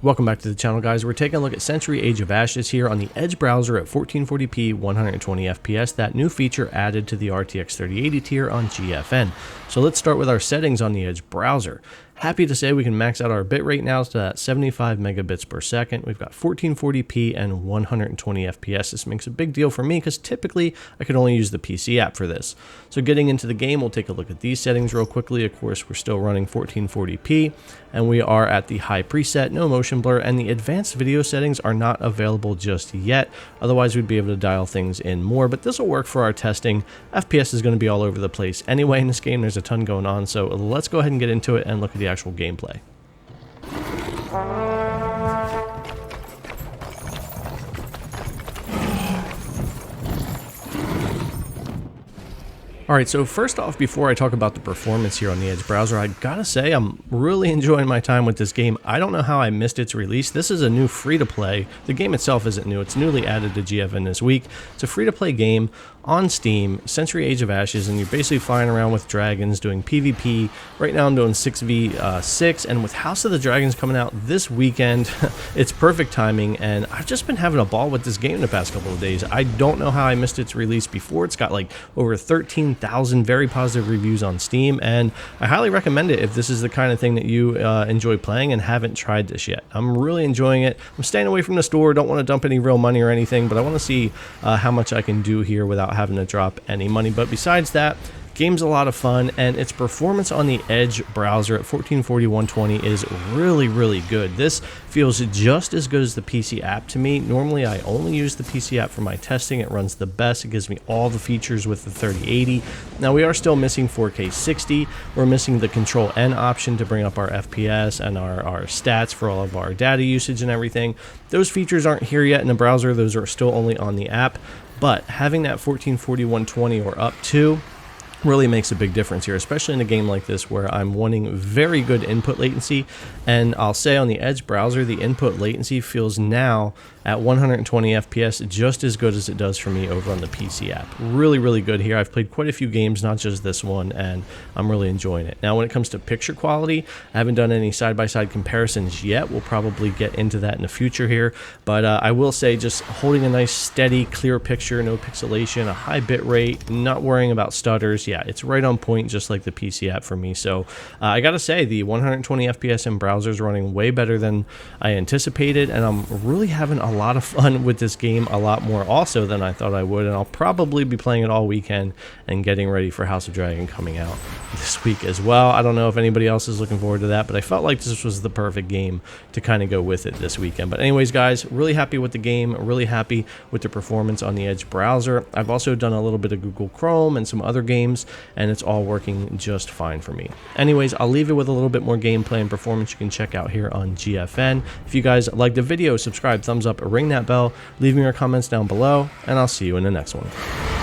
Welcome back to the channel, guys. We're taking a look at Century Age of Ashes here on the Edge browser at 1440p 120fps, that new feature added to the RTX 3080 tier on GFN. So let's start with our settings on the Edge browser. Happy to say we can max out our bitrate now to that 75 megabits per second. We've got 1440p and 120 FPS. This makes a big deal for me because typically I could only use the PC app for this. So getting into the game, we'll take a look at these settings real quickly. Of course, we're still running 1440p and we are at the high preset, no motion blur, and the advanced video settings are not available just yet. Otherwise, we'd be able to dial things in more, but this will work for our testing. FPS is going to be all over the place anyway in this game. There's a ton going on, so let's go ahead and get into it and look at the actual gameplay. Alright, so first off, before I talk about the performance here on the Edge browser, I gotta say I'm really enjoying my time with this game. I don't know how I missed its release. This is a new free-to-play. The game itself isn't new. It's newly added to GFN this week. It's a free-to-play game on Steam, Century Age of Ashes, and you're basically flying around with dragons doing PvP. Right now I'm doing 6v6, and with House of the Dragons coming out this weekend, it's perfect timing, and I've just been having a ball with this game the past couple of days. I don't know how I missed its release before. It's got like over 13,000 very positive reviews on Steam, and I highly recommend it if this is the kind of thing that you enjoy playing and haven't tried this yet. I'm really enjoying it. I'm staying away from the store, don't want to dump any real money or anything, but I want to see how much I can do here without having to drop any money. But besides that, game's a lot of fun, and its performance on the Edge browser at 1440 120 is really good. This feels just as good as the PC app to me. Normally I only use the PC app for my testing. It runs the best. It gives me all the features with the 3080. Now we are still missing 4K 60. We're missing the Control N option to bring up our FPS and our stats for all of our data usage and everything. Those features aren't here yet in the browser. Those are still only on the app, but having that 1440 120 or up to really makes a big difference here, especially in a game like this where I'm wanting very good input latency. And I'll say on the Edge browser, the input latency feels now at 120 FPS just as good as it does for me over on the PC app. Really good here. I've played quite a few games, not just this one, and I'm really enjoying it. Now when it comes to picture quality, I haven't done any side-by-side comparisons yet. We'll probably get into that in the future here, but I will say just holding a nice steady clear picture, no pixelation, a high bit rate, not worrying about stutters. Yeah, it's right on point, just like the PC app for me. So I gotta say, the 120 FPS in browser is running way better than I anticipated, and I'm really having a lot of fun with this game, a lot more also than I thought I would, and I'll probably be playing it all weekend and getting ready for House of Dragon coming out this week as well. I don't know if anybody else is looking forward to that, but I felt like this was the perfect game to kind of go with it this weekend. But anyways, guys, really happy with the game, really happy with the performance on the Edge browser. I've also done a little bit of Google Chrome and some other games, and it's all working just fine for me. Anyways, I'll leave it with a little bit more gameplay and performance you can check out here on GFN. If you guys liked the video, subscribe, thumbs up, ring that bell, leave me your comments down below, and I'll see you in the next one.